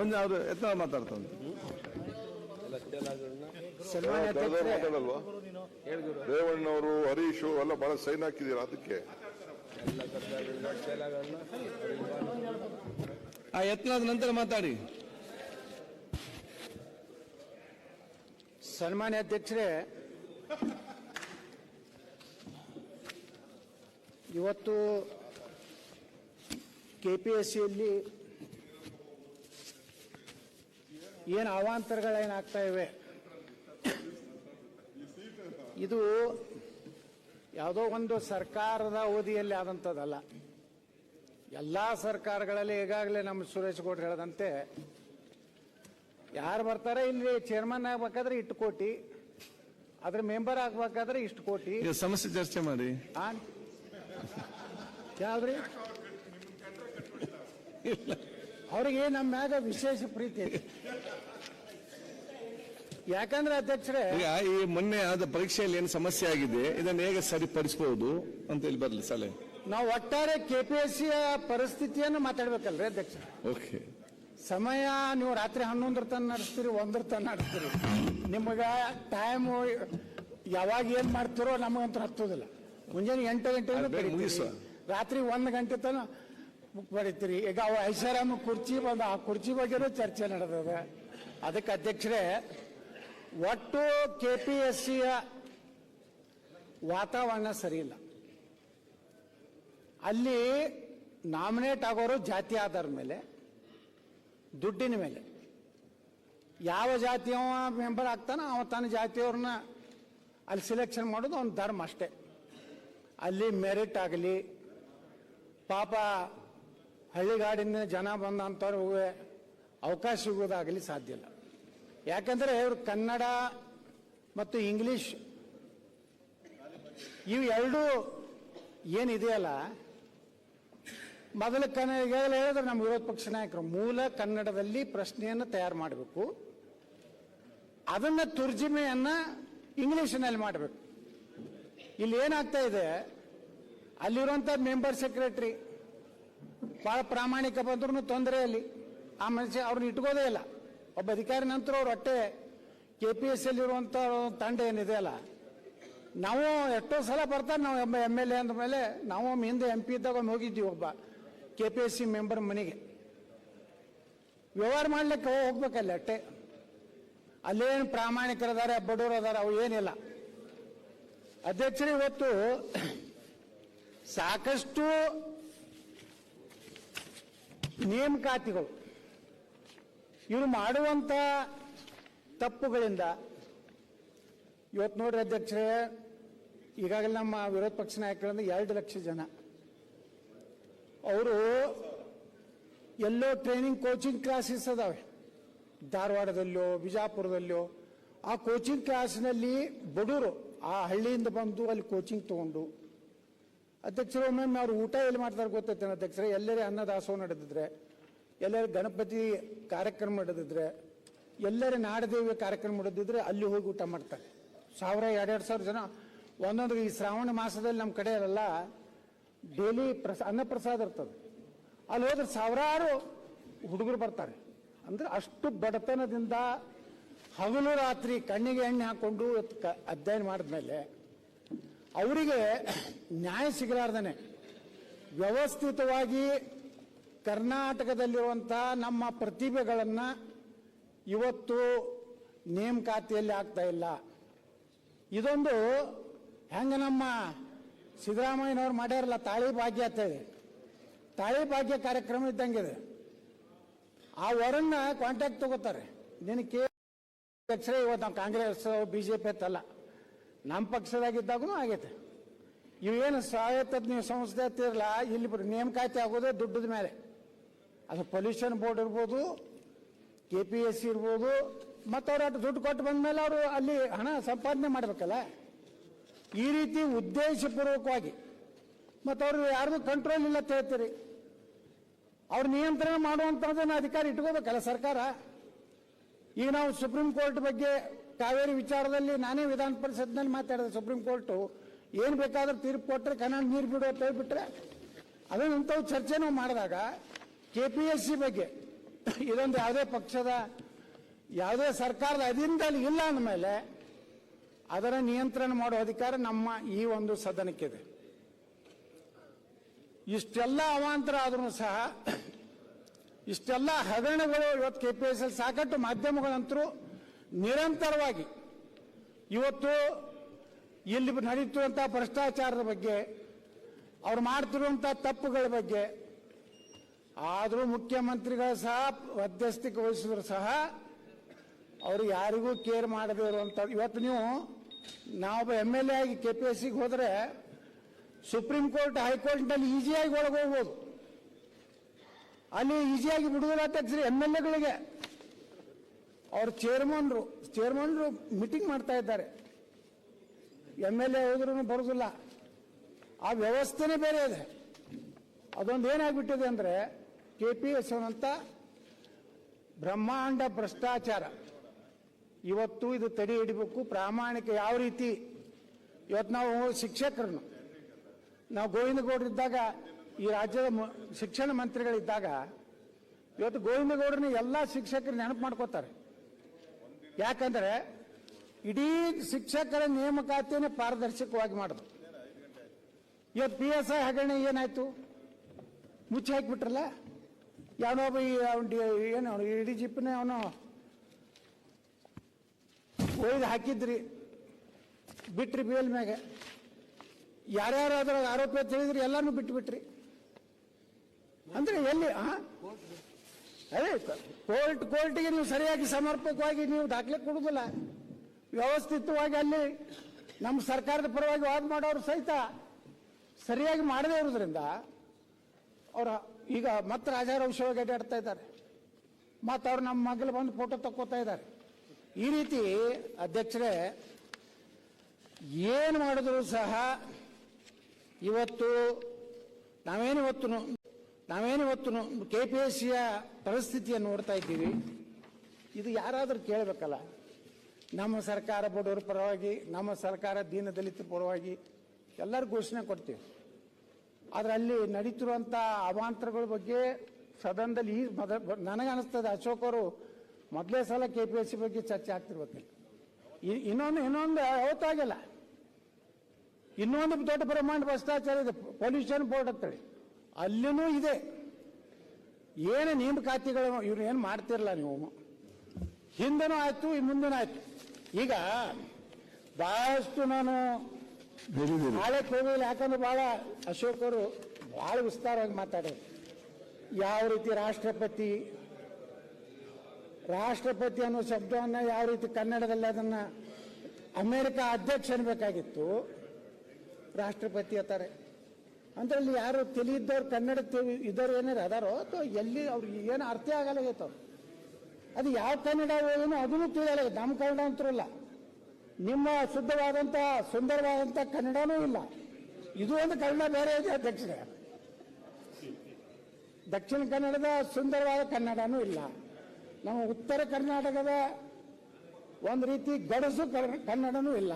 ಒಂದು ಅವರು ಎತ್ತ ಮಾತಾಡ್ತಾನೆ ಮಾತಾಡಲ್ವಾ? ರೇವಣ್ಣವರು, ಹರೀಶ್ ಎಲ್ಲ ಬಹಳ ಸೈನ್ ಹಾಕಿದ್ದೀರಾ ಅದಕ್ಕೆ. ಯತ್ನಾದ ನಂತರ ಮಾತಾಡಿ. ಸನ್ಮಾನ್ಯ ಅಧ್ಯಕ್ಷರೇ, ಇವತ್ತು ಕೆಪಿಎಸ್ಸಿಯಲ್ಲಿ ಏನು ಅವಾಂತರಗಳೇನಾಗ್ತಾ ಇವೆ, ಇದು ಯಾವುದೋ ಒಂದು ಸರ್ಕಾರದ ಅವಧಿಯಲ್ಲಿ ಆದಂಥದ್ದಲ್ಲ. ಎಲ್ಲ ಸರ್ಕಾರಗಳಲ್ಲಿ ಈಗಾಗಲೇ ನಮ್ಮ ಸುರೇಶ್ ಗೌಡ್ರು ಹೇಳದಂತೆ ಯಾರು ಬರ್ತಾರೆ ಇಲ್ಲಿ ಚೇರ್ಮನ್ ಆಗ್ಬೇಕಾದ್ರೆ ಇಷ್ಟು ಕೋಟಿ, ಅದ್ರ ಮೆಂಬರ್ ಆಗ್ಬೇಕಾದ್ರೆ ಇಷ್ಟು ಕೋಟಿ. ಸಮಸ್ಯೆ ಚರ್ಚೆ ಮಾಡಿ. ಯಾವ್ದ್ರಿ? ಅವ್ರಿಗೆ ನಮ್ಮ ಮ್ಯಾಗ ವಿಶೇಷ ಪ್ರೀತಿ ಇದೆ. ಯಾಕಂದ್ರೆ ಅಧ್ಯಕ್ಷರೇ, ಈಗ ಈ ಮೊನ್ನೆ ಆದ ಪರೀಕ್ಷೆಯಲ್ಲಿ ಏನು ಸಮಸ್ಯೆ ಆಗಿದೆ, ಇದನ್ನು ಹೇಗೆ ಸರಿಪಡಿಸಬಹುದು ಅಂತ ಹೇಳಿ ಬರಲಿ ಸಲಹೆ. ನಾವು ಒಟ್ಟಾರೆ ಕೆಪಿಎಸ್ಸಿಯ ಪರಿಸ್ಥಿತಿಯನ್ನು ಮಾತಾಡ್ಬೇಕಲ್ರಿ ಅಧ್ಯಕ್ಷ. ಓಕೆ, ಸಮಯ ನೀವು ರಾತ್ರಿ 11 ತನಕ ನಡೆಸ್ತೀರಿ, 1 ತನಕ ನಡೆಸ್ತೀರಿ. ನಿಮಗ ಟೈಮ್ ಯಾವಾಗ ಏನ್ ಮಾಡ್ತಿರೋ ನಮಗಂತೂ ಹತ್ತೋದಿಲ್ಲ. ಮುಂಜಾನೆ 8 ಗಂಟೆ ರಾತ್ರಿ 1 ಗಂಟೆ ತನಕ ಬರೀತೀರಿ. ಈಗ ಅವ ಐಷಾರಾಮ ಕುರ್ಚಿ ಬಂದು ಆ ಕುರ್ಚಿ ಬಗ್ಗೆನೂ ಚರ್ಚೆ ನಡೆದದ. ಅದಕ್ಕೆ ಅಧ್ಯಕ್ಷರೇ, ಒಟ್ಟು ಕೆಪಿಎಸ್ಸಿಯ ವಾತಾವರಣ ಸರಿ ಇಲ್ಲ. ಅಲ್ಲಿ ನಾಮಿನೇಟ್ ಆಗೋರು ಜಾತಿ ಆಧಾರದ ಮೇಲೆ, ದುಡ್ಡಿನ ಮೇಲೆ. ಯಾವ ಜಾತಿಯವ ಮೆಂಬರ್ ಆಗ್ತಾನ ಅವ ತನ್ನ ಜಾತಿಯವ್ರನ್ನ ಅಲ್ಲಿ ಸಿಲೆಕ್ಷನ್ ಮಾಡೋದು ಅವ್ನ ಧರ್ಮ ಅಷ್ಟೇ. ಅಲ್ಲಿ ಮೆರಿಟ್ ಆಗಲಿ, ಪಾಪ ಹಳ್ಳಿಗಾಡಿನ ಜನ ಬಂದಂಥವ್ರಿಗೆ ಅವಕಾಶ ಸಿಗೋದಾಗಲಿ ಸಾಧ್ಯ ಇಲ್ಲ. ಯಾಕಂದ್ರೆ ಇವರು ಕನ್ನಡ ಮತ್ತು ಇಂಗ್ಲಿಷ್ ಇವು ಎರಡೂ ಏನಿದೆಯಲ್ಲ, ಮೊದಲು ಈಗಾಗಲೇ ಹೇಳಿದ್ರೆ ನಮ್ಮ ವಿರೋಧ ಪಕ್ಷ ನಾಯಕರು ಮೂಲ ಕನ್ನಡದಲ್ಲಿ ಪ್ರಶ್ನೆಯನ್ನು ತಯಾರು ಮಾಡಬೇಕು, ಅದನ್ನ ತುರ್ಜಿಮೆಯನ್ನ ಇಂಗ್ಲಿಷ್ನಲ್ಲಿ ಮಾಡಬೇಕು. ಇಲ್ಲಿ ಏನಾಗ್ತಾ ಇದೆ, ಅಲ್ಲಿರುವಂತ ಮೆಂಬರ್ ಸೆಕ್ರೆಟರಿ ಬಹಳ ಪ್ರಾಮಾಣಿಕ ಬಂದ್ರು ತೊಂದರೆ. ಅಲ್ಲಿ ಆ ಮನುಷ್ಯ ಅವ್ರನ್ನ ಇಟ್ಕೋದೇ ಇಲ್ಲ. ಒಬ್ಬ ಅಧಿಕಾರಿ ನಂತರ ಅವ್ರು ಹೊಟ್ಟೆ ಕೆಪಿಎಸ್ಸಿಯಲ್ಲಿ ಇರುವಂತ ತಂಡ ಏನಿದೆ ಅಲ್ಲ, ನಾವು ಎಷ್ಟೋ ಸಲ ಬರ್ತಾರೆ. ನಾವು MLA ಅಂದ ಮೇಲೆ ನಾವು ಹಿಂದೆ MP ಇದ್ದಾಗ ಹೋಗಿದ್ದೀವಿ ಒಬ್ಬ ಕೆಪಿಎಸ್ಸಿ ಮೆಂಬರ್ ಮನೆಗೆ ವ್ಯವಹಾರ ಮಾಡ್ಲಿಕ್ಕೆ ಹೋಗ್ಬೇಕಲ್ಲ. ಅಟ್ಟೆ ಅಲ್ಲೇನು ಪ್ರಾಮಾಣಿಕರದಾರೆ, ಬಡವರು ಅದಾರ, ಅವು ಏನಿಲ್ಲ. ಅಧ್ಯಕ್ಷರು, ಇವತ್ತು ಸಾಕಷ್ಟು ನೇಮಕಾತಿಗಳು ಇವರು ಮಾಡುವಂತ ತಪ್ಪುಗಳಿಂದ ಇವತ್ತು ನೋಡ್ರಿ ಅಧ್ಯಕ್ಷರೇ, ಈಗಾಗಲೇ ನಮ್ಮ ವಿರೋಧ ಪಕ್ಷ ನಾಯಕರಿಂದ 2 ಲಕ್ಷ ಜನ ಅವರು ಎಲ್ಲೋ ಟ್ರೈನಿಂಗ್ ಕೋಚಿಂಗ್ ಕ್ಲಾಸಸ್ ಅದಾವೆ, ಧಾರವಾಡದಲ್ಲೋ ಬಿಜಾಪುರದಲ್ಲೋ. ಆ ಕೋಚಿಂಗ್ ಕ್ಲಾಸ್ನಲ್ಲಿ ಬಡವರು ಆ ಹಳ್ಳಿಯಿಂದ ಬಂದು ಅಲ್ಲಿ ಕೋಚಿಂಗ್ ತಗೊಂಡು, ಅಧ್ಯಕ್ಷರು ಒಮ್ಮೊಮ್ಮೆ ಅವ್ರು ಊಟ ಎಲ್ಲಿ ಮಾಡ್ತಾರೆ ಗೊತ್ತೈತೆ ಅಧ್ಯಕ್ಷರೇ, ಎಲ್ಲರೇ ಅನ್ನದಾಸೋಹ ನಡೆದಿದ್ರೆ, ಎಲ್ಲರೂ ಗಣಪತಿ ಕಾರ್ಯಕ್ರಮ ನಡೆದಿದ್ರೆ, ಎಲ್ಲರೇ ನಾಡದೇವಿ ಕಾರ್ಯಕ್ರಮ ನಡೆದಿದ್ರೆ ಅಲ್ಲಿ ಹೋಗಿ ಊಟ ಮಾಡ್ತಾರೆ. 1000-2000 ಜನ ಒಂದೊಂದು. ಈ ಶ್ರಾವಣ ಮಾಸದಲ್ಲಿ ನಮ್ಮ ಕಡೆ ಎಲ್ಲ ಡೈಲಿ ಅನ್ನಪ್ರಸಾದ ಇರ್ತದೆ. ಅಲ್ಲಿ ಹೋದ್ರೆ ಸಾವಿರಾರು ಹುಡುಗರು ಬರ್ತಾರೆ. ಅಂದ್ರೆ ಅಷ್ಟು ಬಡತನದಿಂದ ಹಗಲು ರಾತ್ರಿ ಕಣ್ಣಿಗೆ ಎಣ್ಣೆ ಹಾಕೊಂಡು ಅಧ್ಯಯನ ಮಾಡಿದ್ಮೇಲೆ ಅವರಿಗೆ ನ್ಯಾಯ ಸಿಗಲಾರ್ದನೆ ವ್ಯವಸ್ಥಿತವಾಗಿ ಕರ್ನಾಟಕದಲ್ಲಿರುವಂಥ ನಮ್ಮ ಪ್ರತಿಭೆಗಳನ್ನು ಇವತ್ತು ನೇಮಕಾತಿಯಲ್ಲಿ ಆಗ್ತಾ ಇಲ್ಲ. ಇದೊಂದು ಹೆಂಗ ನಮ್ಮ ಸಿದ್ದರಾಮಯ್ಯನವ್ರು ಮಾಡ್ಯಾರಲ್ಲ, ತಾಳಿ ಭಾಗ್ಯ ಅಂತ ಹೇಳಿ, ತಾಳಿ ಭಾಗ್ಯ ಕಾರ್ಯಕ್ರಮ ಇದ್ದಂಗಿದೆ. ಆ ವರನ್ನ ಕಾಂಟ್ಯಾಕ್ಟ್ ತಗೋತಾರೆ. ನಿನಗೆ ಅಧ್ಯಕ್ಷರೇ, ಇವತ್ತು ನಾವು ಕಾಂಗ್ರೆಸ್ BJP ಅಂತಲ್ಲ, ನಮ್ಮ ಪಕ್ಷದಾಗಿದ್ದಾಗೂ ಆಗೈತೆ. ಇವೇನು ಸ್ವಾಯತ್ತ ನೀವು ಸಂಸ್ಥೆ ಅಂತಿರಲ್ಲ, ಇಲ್ಲಿ ನೇಮಕಾತಿ ಆಗೋದೇ ದುಡ್ಡದ ಮೇಲೆ. ಅದು ಪೊಲ್ಯೂಷನ್ ಬೋರ್ಡ್ ಇರ್ಬೋದು, KPSC ಇರ್ಬೋದು. ಮತ್ತು ಅವ್ರು ಅಷ್ಟು ದುಡ್ಡು ಕೊಟ್ಟು ಬಂದ ಮೇಲೆ ಅವರು ಅಲ್ಲಿ ಹಣ ಸಂಪಾದನೆ ಮಾಡಬೇಕಲ್ಲ. ಈ ರೀತಿ ಉದ್ದೇಶಪೂರ್ವಕವಾಗಿ ಮತ್ತು ಅವ್ರು ಯಾರ್ದು ಕಂಟ್ರೋಲ್ ಇಲ್ಲ ಅಂತ ಹೇಳ್ತೀರಿ. ಅವ್ರ ನಿಯಂತ್ರಣ ಮಾಡುವಂಥದ್ದನ್ನು ಅಧಿಕಾರ ಇಟ್ಕೋಬೇಕಲ್ಲ ಸರ್ಕಾರ. ಈಗ ನಾವು ಸುಪ್ರೀಂ ಕೋರ್ಟ್ ಬಗ್ಗೆ ಕಾವೇರಿ ವಿಚಾರದಲ್ಲಿ ನಾನೇ ವಿಧಾನ ಪರಿಷತ್ನಲ್ಲಿ ಮಾತಾಡಿದೆ. ಸುಪ್ರೀಂ ಕೋರ್ಟು ಏನು ಬೇಕಾದ್ರೂ ತೀರ್ಪು ಕೊಟ್ಟರೆ ಕನ್ನಡ ನೀರು ಬಿಡು ಅಂತ ಹೇಳ್ಬಿಟ್ರೆ, ಅದನ್ನಂಥವು ಚರ್ಚೆ ನಾವು ಮಾಡಿದಾಗ KPSC ಬಗ್ಗೆ ಇದೊಂದು ಯಾವುದೇ ಪಕ್ಷದ ಯಾವುದೇ ಸರ್ಕಾರದ ಅಧೀನದಲ್ಲಿ ಇಲ್ಲ ಅಂದಮೇಲೆ ಅದರ ನಿಯಂತ್ರಣ ಮಾಡುವ ಅಧಿಕಾರ ನಮ್ಮ ಈ ಒಂದು ಸದನಕ್ಕಿದೆ. ಇಷ್ಟೆಲ್ಲ ಅವಾಂತರ ಆದ್ರೂ ಸಹ ಇಷ್ಟೆಲ್ಲ ಹಗರಣಗಳು ಇವತ್ತು KPSL ಸಾಕಷ್ಟು ಮಾಧ್ಯಮಗಳಂತರೂ ನಿರಂತರವಾಗಿ ಇವತ್ತು ಇಲ್ಲಿ ನಡೀತಿರುವಂತಹ ಭ್ರಷ್ಟಾಚಾರದ ಬಗ್ಗೆ ಅವ್ರು ಮಾಡ್ತಿರುವಂಥ ತಪ್ಪುಗಳ ಬಗ್ಗೆ ಆದರೂ ಮುಖ್ಯಮಂತ್ರಿಗಳು ಸಹ ಮಧ್ಯಸ್ಥಿಕೆ ವಹಿಸಿದ್ರು ಸಹ ಅವರು ಯಾರಿಗೂ ಕೇರ್ ಮಾಡದೇ ಇರುವಂಥ ಇವತ್ತು ನೀವು ನಾವೊಬ್ಬ MLA ಆಗಿ KPSCಗೆ ಹೋದರೆ ಸುಪ್ರೀಂ ಕೋರ್ಟ್ ಹೈಕೋರ್ಟ್ನಲ್ಲಿ ಈಸಿಯಾಗಿ ಒಳಗೆ ಹೋಗ್ಬೋದು. ಅಲ್ಲಿ ಈಸಿಯಾಗಿ ಬಿಡುಗಡೆ ಅಧ್ಯಕ್ಷರು MLAಗಳಿಗೆ ಅವ್ರ ಚೇರ್ಮನ್ರು ಮೀಟಿಂಗ್ ಮಾಡ್ತಾ ಇದ್ದಾರೆ. MLA ಹೋದ್ರೂ ಬರೋದಿಲ್ಲ. ಆ ವ್ಯವಸ್ಥೆನೇ ಬೇರೆ ಇದೆ. ಅದೊಂದು ಏನಾಗ್ಬಿಟ್ಟಿದೆ ಅಂದರೆ KPSC ಅಂತ ಬ್ರಹ್ಮಾಂಡ ಭ್ರಷ್ಟಾಚಾರ ಇವತ್ತು ಇದು ತಡೆ ಹಿಡಿಬೇಕು. ಪ್ರಾಮಾಣಿಕ ಯಾವ ರೀತಿ ಇವತ್ತು ನಾವು ಶಿಕ್ಷಕರನ್ನು ನಾವು ಗೋವಿಂದಗೌಡರಿದ್ದಾಗ ಈ ರಾಜ್ಯದ ಶಿಕ್ಷಣ ಮಂತ್ರಿಗಳಿದ್ದಾಗ ಇವತ್ತು ಗೋವಿಂದಗೌಡರನ್ನ ಎಲ್ಲ ಹಕ್ಕರು ನೆನಪು ಮಾಡ್ಕೋತಾರೆ. ಯಾಕಂದ್ರೆ ಇಡೀ ಶಿಕ್ಷಕರ ನೇಮಕಾತಿಯನ್ನು ಪಾರದರ್ಶಕವಾಗಿ ಮಾಡೋದು. ಇವತ್ತು PSI ಹಗರಣ ಏನಾಯ್ತು? ಮುಚ್ಚಿ ಹಾಕಿಬಿಟ್ರಲ್ಲ. ಯಾವನೊಬ್ಬ ಏನು DGPನೇ ಅವನು ಒಯ್ದು ಹಾಕಿದ್ರಿ, ಬಿಟ್ರಿ ಬೇಲ್ ಮ್ಯಾಗ. ಯಾರ್ಯಾರು ಅದರ ಆರೋಪ ತಿಳಿದ್ರಿ ಎಲ್ಲಾನು ಬಿಟ್ಬಿಟ್ರಿ. ಅಂದ್ರೆ ಎಲ್ಲಿ ಅದೇ ಕೋರ್ಟ್ಗೆ ನೀವು ಸರಿಯಾಗಿ ಸಮರ್ಪಕವಾಗಿ ನೀವು ದಾಖಲೆ ಕೊಡುದಿಲ್ಲ. ವ್ಯವಸ್ಥಿತವಾಗಿ ಅಲ್ಲಿ ನಮ್ಮ ಸರ್ಕಾರದ ಪರವಾಗಿ ವಾದ ಮಾಡೋರು ಸಹಿತ ಸರಿಯಾಗಿ ಮಾಡದೇ ಇರೋದ್ರಿಂದ ಅವ್ರ ಈಗ ಮತ್ತೆ ರಾಜಾರೋಷವಾಗಿ ಅಡ್ಡಾಡ್ತಾ ಇದ್ದಾರೆ. ಮತ್ತು ಅವ್ರು ನಮ್ಮ ಮಗಳು ಬಂದು ಫೋಟೋ ತಕ್ಕೋತಾ ಇದ್ದಾರೆ. ಈ ರೀತಿ ಅಧ್ಯಕ್ಷರೇ ಏನು ಮಾಡಿದ್ರು ಸಹ ಇವತ್ತು ನಾವೇನಿವತ್ತು KPSCಯ ಪರಿಸ್ಥಿತಿಯನ್ನು ನೋಡ್ತಾ ಇದ್ದೀವಿ. ಇದು ಯಾರಾದರೂ ಕೇಳಬೇಕಲ್ಲ. ನಮ್ಮ ಸರ್ಕಾರ ಬಡವರ ಪರವಾಗಿ, ನಮ್ಮ ಸರ್ಕಾರ ದೀನದಲಿತರ ಪರವಾಗಿ ಎಲ್ಲರೂ ಘೋಷಣೆ ಕೊಡ್ತೀವಿ. ಆದರೆ ಅಲ್ಲಿ ನಡೀತಿರುವಂಥ ಅವಾಂತರಗಳ ಬಗ್ಗೆ ಸದನದಲ್ಲಿ ನನಗನ್ನಿಸ್ತದೆ ಅಶೋಕ್ ಅವರು ಮೊದಲೇ ಸಲ KPSC ಬಗ್ಗೆ ಚರ್ಚೆ ಆಗ್ತಿರ್ಬೇಕಿಲ್ಲ. ಇನ್ನೊಂದು ಯಾವತ್ತಾಗಿಲ್ಲ. ಇನ್ನೊಂದು ದೊಡ್ಡ ಪ್ರಮಾಣ ಭ್ರಷ್ಟಾಚಾರ ಇದೆ, ಪೊಲ್ಯೂಷನ್ ಬೋರ್ಡ್ ಅಂತೇಳಿ. ಅಲ್ಲಿನೂ ಇದೆ. ಏನು ನೇಮಕಾತಿಗಳು ಇವ್ರು ಏನು ಮಾಡ್ತಿರಲ್ಲ ನೀವು. ಹಿಂದೆನೂ ಆಯ್ತು, ಮುಂದೆನೂ ಆಯ್ತು. ಈಗ ಬಹಳಷ್ಟು ನಾನು ನಾಳೆ ಹೋಗಿಲ್ಲ. ಯಾಕಂದ್ರೆ ಬಹಳ ಅಶೋಕ್ ಅವರು ಬಹಳ ವಿಸ್ತಾರವಾಗಿ ಮಾತಾಡೋದು. ಯಾವ ರೀತಿ ರಾಷ್ಟ್ರಪತಿ ಅನ್ನೋ ಶಬ್ದವನ್ನು ಯಾವ ರೀತಿ ಕನ್ನಡದಲ್ಲಿ ಅದನ್ನ ಅಮೆರಿಕ ಅಧ್ಯಕ್ಷ ಅನ್ಬೇಕಾಗಿತ್ತು, ರಾಷ್ಟ್ರಪತಿ ಅಂತಾರೆ. ಅಂದ್ರೆ ಅಲ್ಲಿ ಯಾರು ತಿಳಿಯಿದ್ದವ್ರು ಕನ್ನಡ ಇದ್ದವ್ರು ಏನಾರು ಅದಾರೋ ಅಥವಾ ಎಲ್ಲಿ ಅವ್ರಿಗೆ ಏನು ಅರ್ಥ ಆಗಲಾಗೈತವ್ರು. ಅದು ಯಾವ ಕನ್ನಡ ಏನೋ ಅದನ್ನು ತಿಳಿಯಲ್ಲ. ನಮ್ಮ ಕನ್ನಡ ಅಂತರಲ್ಲ, ನಿಮ್ಮ ಶುದ್ಧವಾದಂಥ ಸುಂದರವಾದಂಥ ಕನ್ನಡನೂ ಇಲ್ಲ. ಇದು ಒಂದು ಕನ್ನಡ ಬೇರೆ ಇದೆ ಅಧ್ಯಕ್ಷರೇ. ದಕ್ಷಿಣ ಕನ್ನಡದ ಸುಂದರವಾದ ಕನ್ನಡನೂ ಇಲ್ಲ. ನಮ್ಮ ಉತ್ತರ ಕರ್ನಾಟಕದ ಒಂದು ರೀತಿ ಗಡಸು ಕನ್ನಡನೂ ಇಲ್ಲ.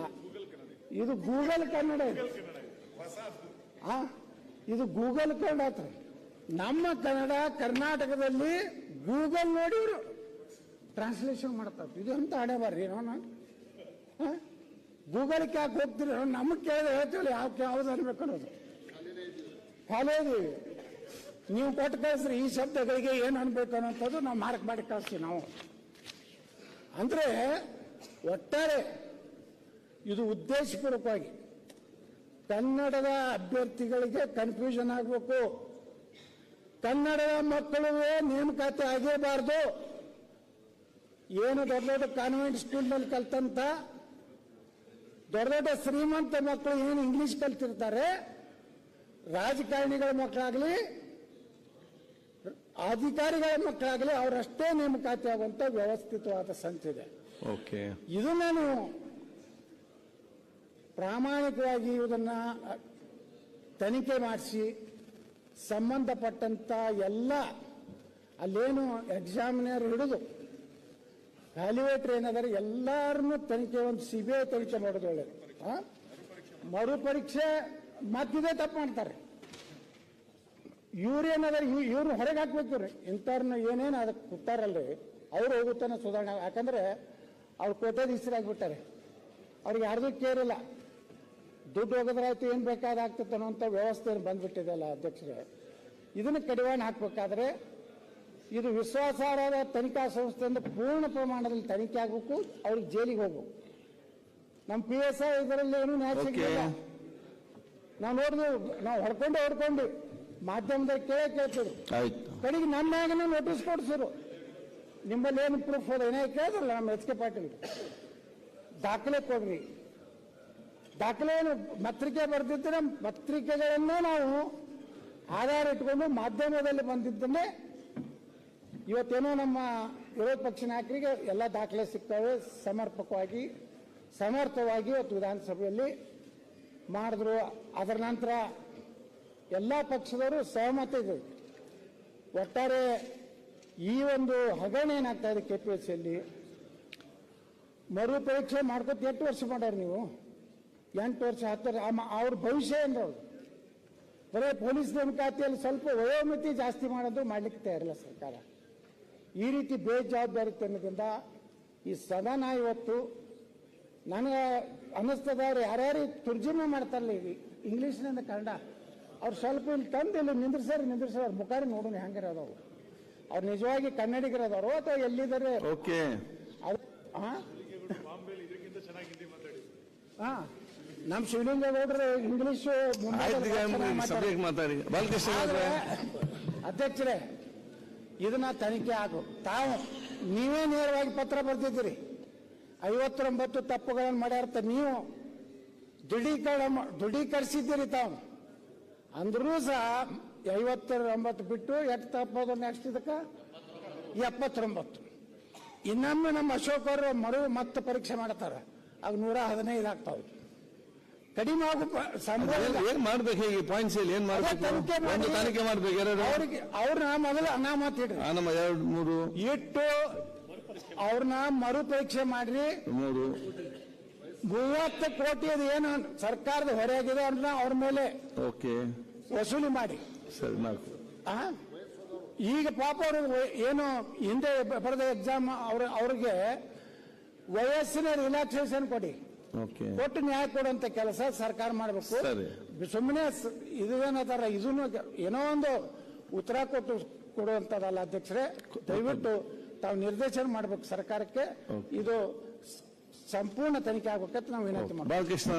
ಇದು ಗೂಗಲ್ ಕನ್ನಡ ಇದೆ. ಇದು ಗೂಗಲ್ ಕನ್ನಡ ಹತ್ರ. ನಮ್ಮ ಕನ್ನಡ ಕರ್ನಾಟಕದಲ್ಲಿ ಗೂಗಲ್ ನೋಡಿ ಇವರು ಟ್ರಾನ್ಸ್ಲೇಷನ್ ಮಾಡ್ತಾರೆ. ಇದು ಅಂತ ಹಣೆ ಬರ್ರಿ ನಾನು ಗೂಗಲ್ಗೆ ಯಾಕೆ ಹೋಗ್ತೀರಿ? ನಮಗೆ ಕೇಳಿದ್ರೆ ಹೇಳ್ತೀವಿ ಯಾವ್ದು ಅನ್ಬೇಕು ಅನ್ನೋದು. ಖಾಲಿ ಇದೀವಿ. ನೀವು ಕೊಟ್ಟು ಕಳಿಸ್ರಿ ಈ ಶಬ್ದಗಳಿಗೆ ಏನು ಅನ್ಬೇಕು ಅನ್ನೋಂಥದ್ದು ನಾವು ಮಾರ್ಕ್ ಮಾಡಿ ಕಳಿಸ್ತೀವಿ ನಾವು. ಅಂದ್ರೆ ಒಟ್ಟಾರೆ ಇದು ಉದ್ದೇಶಪೂರ್ವಕವಾಗಿ ಕನ್ನಡದ ಅಭ್ಯರ್ಥಿಗಳಿಗೆ ಕನ್ಫ್ಯೂಷನ್ ಆಗಬೇಕು. ಕನ್ನಡದ ಮಕ್ಕಳಿಗೆ ನೇಮಕಾತಿ ಆಗೇಬಾರ್ದು. ಏನು ದೊಡ್ಡ ದೊಡ್ಡ ಕಾನ್ವೆಂಟ್ ಸ್ಕೂಲ್ನಲ್ಲಿ ಕಲ್ತಂತ ದೊಡ್ಡ ದೊಡ್ಡ ಶ್ರೀಮಂತ ಮಕ್ಕಳು ಏನು ಇಂಗ್ಲಿಷ್ ಕಲ್ತಿರ್ತಾರೆ, ರಾಜಕಾರಣಿಗಳ ಮಕ್ಕಳಾಗಲಿ ಅಧಿಕಾರಿಗಳ ಮಕ್ಕಳಾಗಲಿ ಅವರಷ್ಟೇ ನೇಮಕಾತಿ ಆಗುವಂತ ವ್ಯವಸ್ಥಿತವಾದ ಸಂಸ್ಥೆ ಇದೆ. ಇದು ನಾನು ಪ್ರಾಮಾಣಿಕವಾಗಿ ಇದನ್ನ ತನಿಖೆ ಮಾಡಿಸಿ ಸಂಬಂಧಪಟ್ಟಂತ ಎಲ್ಲ ಅಲ್ಲೇನು ಎಕ್ಸಾಮಿನರ್ ಹಿಡಿದು ವ್ಯಾಲ್ಯೂಯೇಟರ್ ಏನಾದರೆ ಎಲ್ಲರನ್ನೂ ತನಿಖೆ ಒಂದು CBI ತನಿಖೆ ಮಾಡೋದು ಒಳ್ಳೇದು. ಮರುಪರೀಕ್ಷೆ ಮತ್ತಿದೆ ತಪ್ಪು ಮಾಡ್ತಾರೆ. ಇವ್ರೇನಾದ್ರೆ ಇವ್ರನ್ನ ಹೊರಗೆ ಹಾಕ್ಬೇಕು ರೀ ಇಂಥವ್ರನ್ನ ಏನೇನು ಅದಕ್ಕೆ ಕೂತಾರಲ್ರಿ ಅವ್ರು ಹೋಗುತ್ತಾನೆ ಸುಧಾರಣೆ. ಯಾಕಂದ್ರೆ ಅವ್ರು ಕೋಟ್ಯಾಧೀಶರಾಗ್ಬಿಟ್ಟಾರೆ, ಅವ್ರಿಗೆ ಯಾರ್ದು ಕೇರ್ ಇಲ್ಲ. ದುಡ್ಡು ಹೋಗೋದ್ರಾಯ್ತು ಏನು ಬೇಕಾದಾಗ್ತದೆ ಅನ್ನೋಂಥ ವ್ಯವಸ್ಥೆ ಬಂದ್ಬಿಟ್ಟಿದೆಯಲ್ಲ ಅಧ್ಯಕ್ಷರೇ. ಇದನ್ನು ಕಡಿವಾಣ ಹಾಕ್ಬೇಕಾದ್ರೆ ಇದು ವಿಶ್ವಾಸಾರ್ಹದ ತನಿಖಾ ಸಂಸ್ಥೆಯಿಂದ ಪೂರ್ಣ ಪ್ರಮಾಣದಲ್ಲಿ ತನಿಖೆ ಆಗಬೇಕು, ಅವ್ರಿಗೆ ಜೈಲಿಗೆ ಹೋಗ್ಬೇಕು. ನಮ್ಮ PSI ಇದರಲ್ಲಿ ಏನು ನ್ಯಾಯ ಸಿಗಲಿಲ್ಲ. ನಾವು ನೋಡಿದ್ವಿ, ನಾವು ಹೊಡ್ಕೊಂಡು ಮಾಧ್ಯಮದಲ್ಲಿ ಕೇಳ್ತಿದ್ರು. ಆಯ್ತು. ಕಡೆಗೆ ನನ್ನ ಮ್ಯಾಗನೇ ನೋಟಿಸ್ ಕೊಡಿಸಿರು, ನಿಮ್ಮಲ್ಲಿ ಏನು ಪ್ರೂಫ್ ಅದ ಏನೇ ಕೇಳಿದ್ರಲ್ಲ ನಮ್ಮ HK ಪಾಟೀಲ್, ದಾಖಲೆ ಕೊಡ್ರಿ. ದಾಖಲೆ ಏನು ಪತ್ರಿಕೆ ಬರೆದಿದ್ದರೆ ಪತ್ರಿಕೆಗಳನ್ನೇ ನಾವು ಆಧಾರ ಇಟ್ಕೊಂಡು ಮಾಧ್ಯಮದಲ್ಲಿ ಬಂದಿದ್ದನ್ನೇ ಇವತ್ತೇನೋ ನಮ್ಮ ವಿರೋಧ ಪಕ್ಷ ನಾಯಕರಿಗೆ ಎಲ್ಲ ದಾಖಲೆ ಸಿಗ್ತವೆ, ಸಮರ್ಪಕವಾಗಿ ಸಮರ್ಥವಾಗಿ ಇವತ್ತು ವಿಧಾನಸಭೆಯಲ್ಲಿ ಮಾಡಿದ್ರು. ಅದರ ನಂತರ ಎಲ್ಲ ಪಕ್ಷದವರು ಸಹಮತ ಇದೆ. ಒಟ್ಟಾರೆ ಈ ಒಂದು ಹಗರಣ ಏನಾಗ್ತಾ ಇದೆ KPSCಯಲ್ಲಿ ಮರು ಪರೀಕ್ಷೆ ಮಾಡ್ಕೊತ 8 ವರ್ಷ ಮಾಡ್ಯಾರ ನೀವು, 8 ವರ್ಷ 10 ವರ್ಷ. ಅವ್ರ ಭವಿಷ್ಯ ಏನ್ರವ್ರು ಬರೀ ಪೊಲೀಸ್ ನೇಮಕಾತಿಯಲ್ಲಿ ಸ್ವಲ್ಪ ವಯೋಮಿತಿ ಜಾಸ್ತಿ ಮಾಡೋದು ಮಾಡ್ಲಿಕ್ಕೆ ತಯಾರಿಲ್ಲ ಸರ್ಕಾರ. ಈ ರೀತಿ ಬೇಜವಾಬ್ದಾರಿತನದಿಂದ ಈ ಸದನ ಇವತ್ತು ನನಗೆ ಅನ್ನಿಸ್ತದವ್ರು ಯಾರ್ಯಾರು ತರ್ಜುಮೆ ಮಾಡ್ತಾರಲ್ಲ ಈಗ ಇಂಗ್ಲೀಷ್ನಿಂದ ಕನ್ನಡ, ಅವ್ರು ಸ್ವಲ್ಪ ಇಲ್ಲಿ ತಂದು ಇಲ್ಲಿ ನಿಂದ್ರಿಸೋರು ಮುಖಾರಿ ನೋಡೋಣ ಹೆಂಗಿರೋದವ್ರು, ಅವ್ರು ನಿಜವಾಗಿ ಕನ್ನಡಿಗರದವರು ಅಥವಾ ಎಲ್ಲಿದ್ದಾರೆ. ಓಕೆ. ನಮ್ಮ ಶಿವಲಿಂಗೇಗೌಡರು ಇಂಗ್ಲಿಷ್ ಸಬ್ಜೆಕ್ಟ್ ಮಾತಾಡಿ. ಬಾಲಕೃಷ್ಣ ಅವರೇ. ಅಧ್ಯಕ್ಷರೇ, ಇದನ್ನ ತನಿಖೆ ಆಗು. ತಾವು ನೀವೇ ನೇರವಾಗಿ ಪತ್ರ ಬರ್ತಿದ್ದೀರಿ, 59 ತಪ್ಪುಗಳನ್ನು ಮಾಡ್ಯಾರ್ತ ನೀವು ದೃಢೀಕರಿಸಿದ್ದೀರಿ ತಾವು. ಅಂದ್ರೂ ಸಹ 59 ಬಿಟ್ಟು ಎಷ್ಟು ತಪ್ಪೋದು ನೆಕ್ಸ್ಟ್ ಇದಕ್ಕೆ 79. ಇನ್ನೊಮ್ಮೆ ನಮ್ಮ ಅಶೋಕ್ ಅವರು ಮತ್ತೆ ಪರೀಕ್ಷೆ ಮಾಡ್ತಾರೆ, ಆಗ 115 ಆಗ್ತಾವೆ. ಕಡಿಮೆ ಆಗು ಏನ್ ಮಾಡ್ಬೇಕು, ಹೀಗೆ ಪಾಯಿಂಟ್ಸ್ ಹೇಳಿ ಏನ್ ಮಾಡ್ಬೇಕು? ತನಿಖೆ ಮಾಡ್ಬೇಕು. ಅವ್ರಿಗೆ ಅವ್ರನ್ನ ಮೊದಲು ಅನಾಮತ್ ಇಡ್ರಿ, 2 3 ಇಟ್ಟು ಅವ್ರನ್ನ ಮರು ಪರೀಕ್ಷೆ ಮಾಡ್ರಿ. 30 ಕೋಟಿ ಅದು ಏನು ಸರ್ಕಾರದ ಹೊರೆಯಾಗಿದೆ ಅಂದ್ರೆ ಅವ್ರ ಮೇಲೆ ಓಕೆ ವಸೂಲಿ ಮಾಡಿ. ಸರಿ ಮಾಡ್ಕೊ. ಈಗ ಪಾಪ ಅವರು ಏನು ಹಿಂದೆ ಬರೆದ ಎಕ್ಸಾಮ್ ಅವ್ರಿಗೆ ವಯಸ್ಸಿನ ರಿಲ್ಯಾಕ್ಸೇಷನ್ ಕೊಡಿ, ಕೊಟ್ಟು ನ್ಯಾಯ ಕೊಡುವಂತ ಕೆಲಸ ಸರ್ಕಾರ ಮಾಡಬೇಕು. ಸುಮ್ಮನೆ ಇದೇನಂತಾರ ಇದನ್ನು ಏನೋ ಒಂದು ಉತ್ತರ ಕೊಡುವಂತದಲ್ಲ ಅಧ್ಯಕ್ಷರೇ. ದಯವಿಟ್ಟು ತಾವು ನಿರ್ದೇಶನ ಮಾಡಬೇಕು ಸರ್ಕಾರಕ್ಕೆ, ಇದು ಸಂಪೂರ್ಣ ತನಿಖೆ ಆಗ್ಬೇಕಂತ ನಾವು ವಿನಂತಿ ಮಾಡ್ತೀವಿ. ಬಾಲಕೃಷ್ಣ.